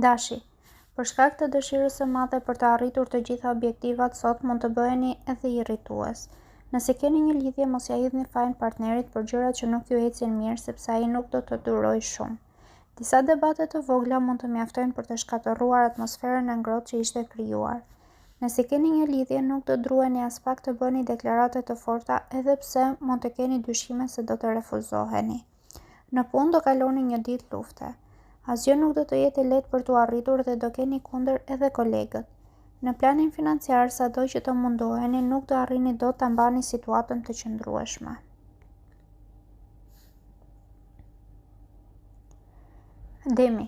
Dashi, për shkak të dëshirës së madhe për të arritur të gjitha objektivat, sot mund të bëheni edhe irritues. Nëse keni një lidhje, mos ja hidhni fajin partnerit për gjërat që nuk ju ecin mirë, sepse ai nuk do të durojë shumë. Disa debate të vogla mund të mjaftojnë për të shkatërruar atmosferën e ngrohtë që ishte krijuar. Nëse keni një lidhje, nuk do druheni as pak të bëni deklarate të forta, edhe pse mund të keni dyshime se do të refuzoheni. Në punë do kaloni një ditë lufte. Asgjë nuk do të jetë lehtë për t'u arritur dhe do keni kundër edhe kolegët. Në planin financiar, sado që të mundoheni, nuk do arrini dot ta mbani situatën të qëndrueshme. Demi,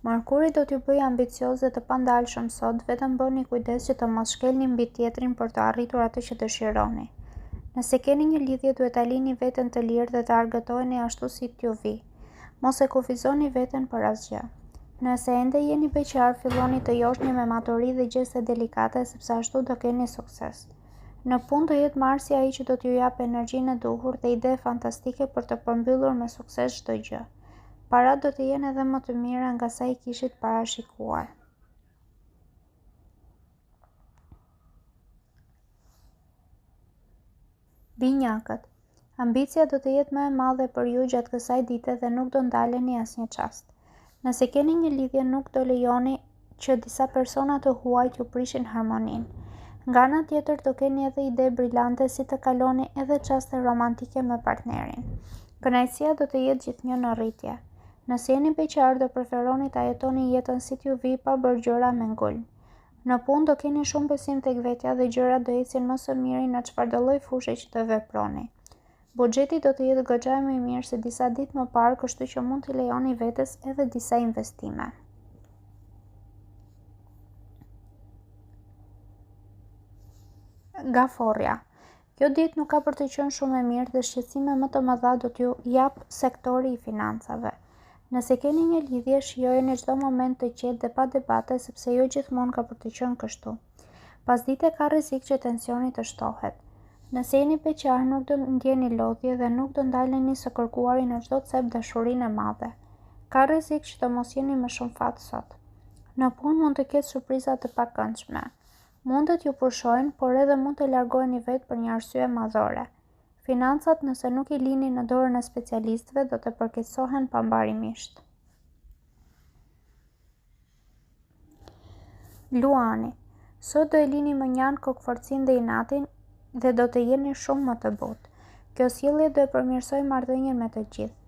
Merkuri do t'ju bëjë ambicioz dhe të pandalshëm sot, vetëm bëni kujdes që të mos shkelni mbi tjetrin për të arritur atë që dëshironi. Nëse keni një lidhje, duhet ta lini veten të lirë dhe të argëtoheni ashtu si t'ju vi. Mos e kufizoni veten për asgjë. Nëse ende jeni beqar, filloni të joshni me maturi dhe gjeste delikate, sepse ashtu do keni sukses. Në punë do jetë Marsi ai që do t'ju japë energjinë e duhur dhe ide fantastike për të përmbyllur me sukses çdo gjë. Parat do të jenë edhe më të mira nga sa i kishit parashikuar. Binjakët, ambicia do të jetë më e madhe për ju gjatë kësaj dite dhe nuk do ndaleni asnjë çast. Nëse keni një lidhje, nuk do lejoni që disa persona të huaj t'ju prishin harmoninë. Nga ana tjetër do keni edhe ide brillante si të kaloni edhe çaste romantike me partnerin. Kënaqësia do të jetë gjithnjë në rritje. Nëse jeni beqar, do preferoni ta jetoni jetën si t'ju vi pa bërë gjëra me ngulm. Në punë do keni shumë besim tek vetja dhe gjërat do ecin më së miri në çfarëdo lloj fushë që të veproni. Buxheti do të jetë goxha më i mirë se disa ditë më parë, kështu që mund t'i lejoni vetes edhe disa investime. Gaforja. Kjo ditë nuk ka për të qenë shumë e mirë dhe shqetësime më të mëdha do t'ju jap sektori i financave. Nëse keni një lidhje, shijojeni çdo moment të qetë dhe pa debate, sepse jo gjithmonë ka për të qenë kështu. Pasdite ka rrezik që tensioni të shtohet. Nëse jeni beqar, nuk do ndjeni lodhje dhe nuk do ndaleni së kërkuari në çdo cep dashurinë e madhe. Ka rrezik që të mos jeni me shumë fat sot. Në punë mund të ketë surpriza të pakëndshme. Mundet ju pushojnë, por edhe mund të largoheni vetë për një arsye madhore. Financat, nëse nuk i lini në dorën e specialistëve, do të përkeqësohen pambarimisht. Luani, sot do e lini mënjan, kokforcin dhe inatin dhe do të jeni shumë më të butë. Kjo sjellje do e përmirësojë marrëdhënien me të gjithë.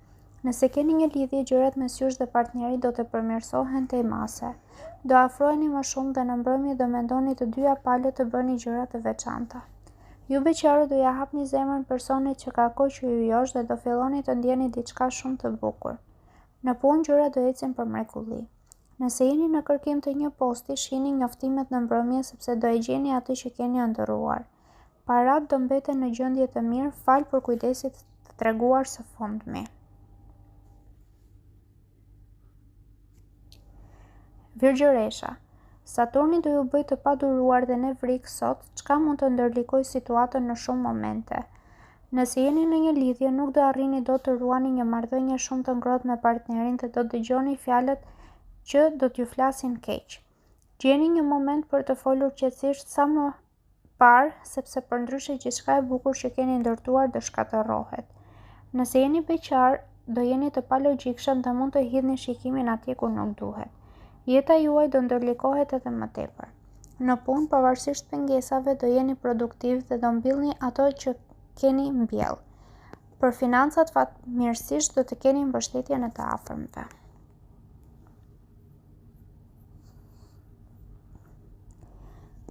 Nëse keni një lidhje, gjërat mes jush dhe partnerit do të përmirësohen tej mase. Do afroheni më shumë dhe në mbrëmje do mendoni të dyja palët të bëni gjëra të veçanta. Ju beqarët do ja hapni zemrën personit që ka kohë që ju josh dhe do filloni të ndjeni diçka shumë të bukur. Në punë gjërat do ecin për mrekulli. Nëse jeni në kërkim të një posti, shihni njoftimet në mbrëmje sepse do e gjeni atë që keni ëndërruar. Parat do mbeten në gjendje të mirë fal për kujdesit të treguar së fundmi. Virgjëresha. Saturni do ju bëj të paduruar dhe në frikë sot, çka mund të ndërlikoj situatën në shumë momente. Nëse jeni në një lidhje, nuk do arrini dot të ruani një marrëdhënie shumë të ngrohtë me partnerin dhe do dëgjoni fjalët që do t'ju flasin keq. Gjeni një moment për të folur qetësisht sa më parë, sepse përndryshe gjithçka e bukur që keni ndërtuar do shkatërrohet. Nëse jeni beqar, do jeni të palogjikshëm dhe mund të hidhni shikimin atje ku nuk duhet. Jeta juaj do ndërlikohet edhe më tepër. Në punë, pavarësisht pengesave, do jeni produktiv dhe do mbillni ato që keni mbjell. Për financat fatmirësisht do të keni mbështetjen e të afërmve.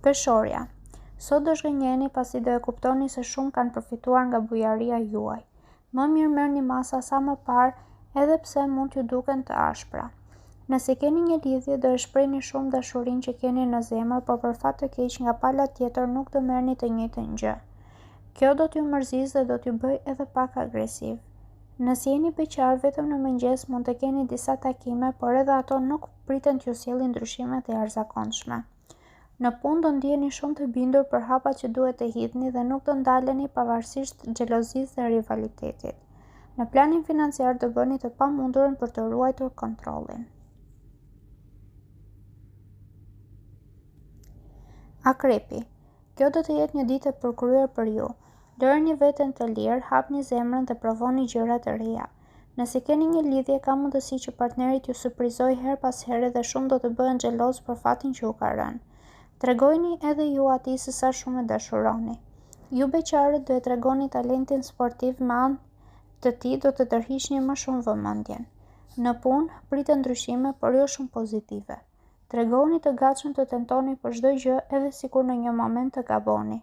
Peshorja. Sot do zhgënjeni pasi do e kuptoni se shumë kanë përfituar nga bujaria juaj. Më mirë merrni masa sa më parë, edhe pse mund t'ju duken të ashpra. Nëse keni një lidhje, do e shprehni shumë dashurinë që keni në zemër, por për fat të keq nga pala tjetër nuk do merrni të njëjtën gjë. Kjo do t'ju mërzisë dhe do t'ju bëjë edhe pak agresiv. Nëse jeni beqar, vetëm në mëngjes mund të keni disa takime, por edhe ato nuk priten t'ju sjellin ndryshime të jashtëzakonshme. Në punë do ndjeni shumë të bindur për hapat që duhet të hidhni dhe nuk do ndaleni pavarësisht xhelozisë dhe rivalitetit. Në planin financiar do bëni të pamundurën për të ruajtur kontrollin. Akrepi. Kjo do të jetë një ditë e përkryer për ju. Lërni veten të lirë, hapni zemrën dhe provoni gjëra të reja. Nëse keni një lidhje, ka mundësi që partnerit ju surprizoj her pas here dhe shumë do të bëhen xheloz për fatin që u ka rënë. Tregojini edhe ju atij se sa shumë e dashuroni. Ju beqarët do e tregoni talentin sportiv me anë të tij do të tërhiqni më shumë vëmendjen. Në punë, pritet ndryshime, por jo shumë pozitive. Tregoni të gatshëm të tentoni për çdo gjë edhe sikur në një moment të gaboni.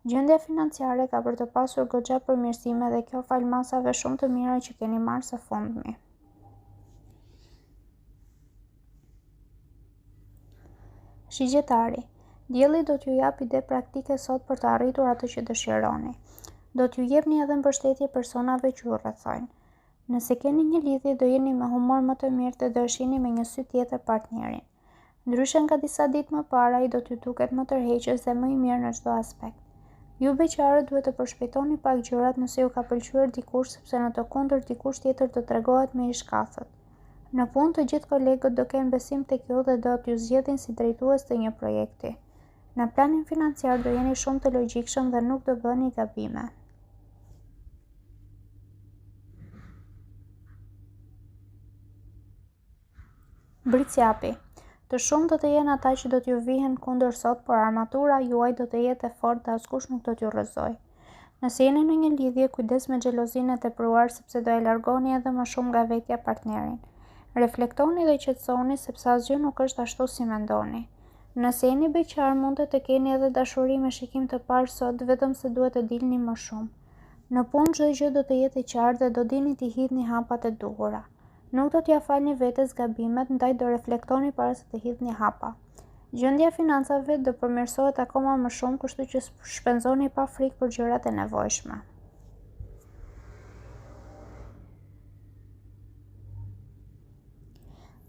Gjendja financiare ka për të pasur goxha përmirësime dhe kjo fal masave shumë të mira që keni marrë së fundmi. Shigjetari. Dielli do t'ju jap ide praktike sot për të arritur atë që dëshironi. Do t'ju jepni edhe mbështetje personave që ju rrethojnë. Nëse keni një lidhje, do jeni me humor më të mirë dhe do e shihni me një sy tjetër partnerin. Ndryshe nga disa ditë më para, ai do t'ju duket më tërheqës dhe më i mirë në çdo aspekt. Ju beqarët duhet të përshpejtoni pak gjërat nëse ju ka pëlqyer dikush sepse në të kundërt dikush tjetër do tregohet me i shkathët. Në punë të gjithë kolegët do kenë besim tek ju dhe do t'ju zgjedhin si drejtues të një projekti. Në planin financiar do jeni shumë të logjikshëm dhe nuk do bëni gabime. Britsjapi. Të shumë do të jenë ata që do t'ju vihen kundër sot, por armatura juaj do të jetë e fortë dhe askush nuk do t'ju rrëzojë. Nëse jeni në një lidhje, kujdes me xhelozinë e tepruar sepse do e largoni edhe më shumë nga vetja partnerin. Reflektoni dhe qetësoni sepse asgjë nuk është ashtu si mendoni. Nëse jeni beqar, mund të keni edhe dashuri me shikim të parë sot, vetëm se duhet të dilni më shumë. Në punë çdo gjë do të jetë e qartë dhe do dini t'i hidhni hapat e duhura. Nuk do t'ja falni vetes gabimet, ndaj do reflektoni para se të hidhni hapa. Gjendja financave do përmirësohet akoma më shumë, kështu që shpenzoni pa frikë për gjërat e nevojshme.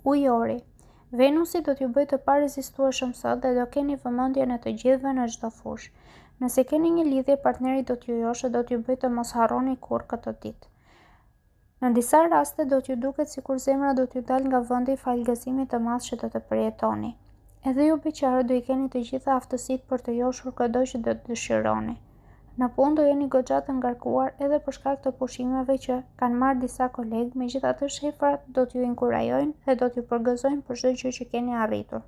Ujori. Venusi do t'ju bëjë të parezistueshëm sot dhe do keni vëmendjen e të gjithëve në çdo fushë. Nëse keni një lidhje, partneri do t'ju joshë do t'ju bëjë të mos harroni kurrë këtë ditë. Në disa raste do t'ju duket sikur zemra do t'ju dalë nga vendi fal gëzimit të madh që do të përjetoni. Edhe ju beqarët do i keni të gjitha aftësitë për të joshur kudo që do të dëshironi. Në punë do jeni goxha të ngarkuar edhe për shkak të pushimeve që kanë marrë disa kolegë, megjithatë shefrat do t'ju inkurajojnë dhe do t'ju përgëzojnë për çdo gjë që keni arritur.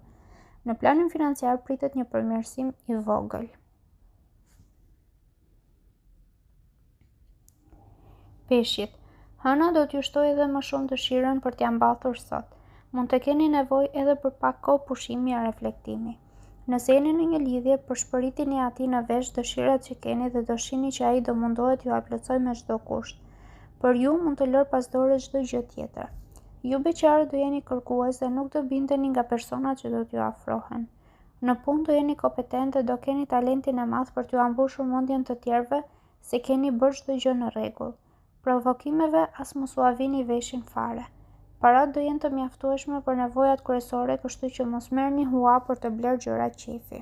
Në planin financiar pritet një përmirësim i vogël. Peshqit. Hëna do t'ju shtojë edhe më shumë dëshirën për t'ia mbathur sot. Mund të keni nevojë edhe për pak kohë pushimi e reflektimi. Nëse jeni në një lidhje, përshpëritini atij në vesh dëshirat që keni dhe do shihni që ai do mundohet t'ju plotësojë me çdo kusht. Për ju mund të lër pas dore çdo gjë tjetër. Ju beqarët do jeni kërkues dhe nuk do bindeni nga personat që do t'ju afrohen. Në punë do jeni kompetent dhe do keni talentin e madh për t'ju ambushur mendjen të tjerëve se keni bërë çdo gjë në rregull. Provokimeve as mos u avini veshin fare. Parat do jenë të mjaftueshme për nevojat kryesore, kështu që mos merrni hua për të bler gjëra qefi.